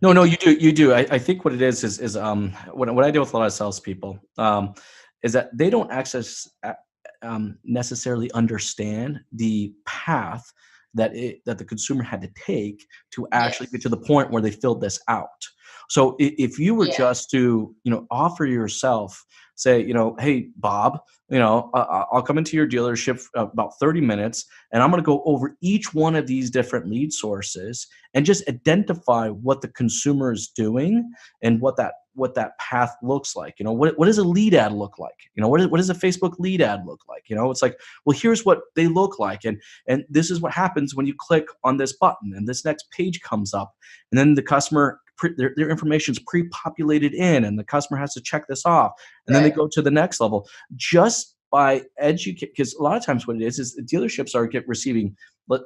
No, you do. I think what it is what I deal with a lot of salespeople, is that they don't necessarily understand the path that the consumer had to take to actually get Yes. to the point where they filled this out. So if you were Yeah. just to, offer yourself, say, hey, Bob, I'll come into your dealership about 30 minutes, and I'm going to go over each one of these different lead sources and just identify what the consumer is doing and what that path looks like. What does a lead ad look like? What does a Facebook lead ad look like? It's like, well, here's what they look like, and this is what happens when you click on this button, and this next page comes up, and then the customer their information is pre-populated in, and the customer has to check this off, and then they Right. go to the next level just by educate. Because a lot of times what it is the dealerships are get receiving.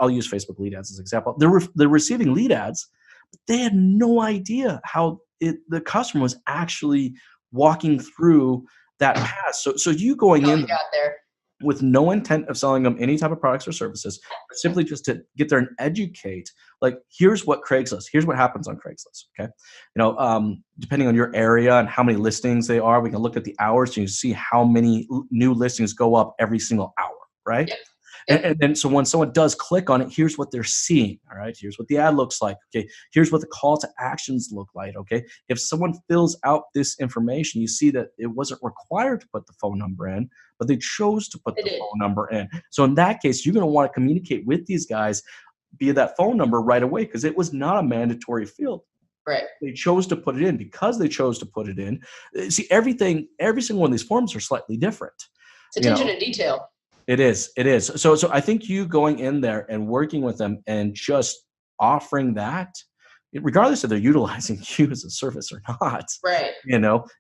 I'll use Facebook lead ads as an example. They're receiving lead ads, but they had no idea how the customer was actually walking through that path. So you going How we in got there. with no intent of selling them any type of products or services, but simply just to get there and educate. Like, here's what happens on Craigslist. Okay, depending on your area and how many listings they are, we can look at the hours and you see how many new listings go up every single hour, right? Yep. And, Yep. and then so when someone does click on it, here's what they're seeing. All right, here's what the ad looks like. Okay, here's what the call to actions look like. Okay, if someone fills out this information, you see that it wasn't required to put the phone number in, but they chose to put It the did. phone number in. So in that case, you're going to want to communicate with these guys via that phone number right away, because it was not a mandatory field. Right. They chose to put it in. Because they chose to put it in, see, every single one of these forms are slightly different. It's You attention know, to detail. it is. It is. So I think you going in there and working with them and just offering that, regardless if they're utilizing you as a service or not, Right.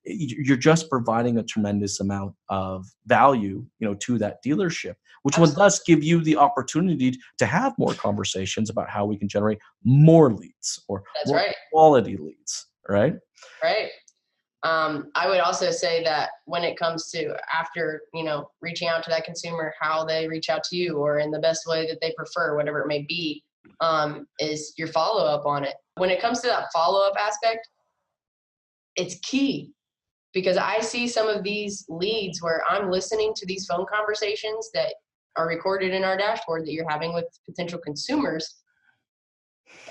you're just providing a tremendous amount of value, to that dealership, which one Absolutely. does give you the opportunity to have more conversations about how we can generate more leads or That's more right. quality leads, right? Right. I would also say that when it comes to after, reaching out to that consumer, how they reach out to you or in the best way that they prefer, whatever it may be, is your follow up on it. When it comes to that follow up aspect, it's key because I see some of these leads where I'm listening to these phone conversations that are recorded in our dashboard that you're having with potential consumers,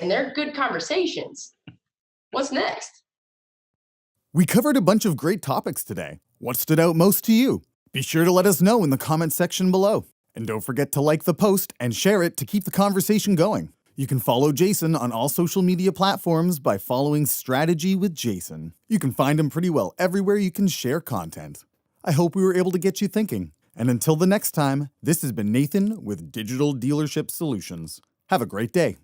and they're good conversations. What's next? We covered a bunch of great topics today. What stood out most to you? Be sure to let us know in the comments section below. And don't forget to like the post and share it to keep the conversation going. You can follow Jason on all social media platforms by following Strategy with Jason. You can find him pretty well everywhere you can share content. I hope we were able to get you thinking. And until the next time, this has been Nathan with Digital Dealership Solutions. Have a great day.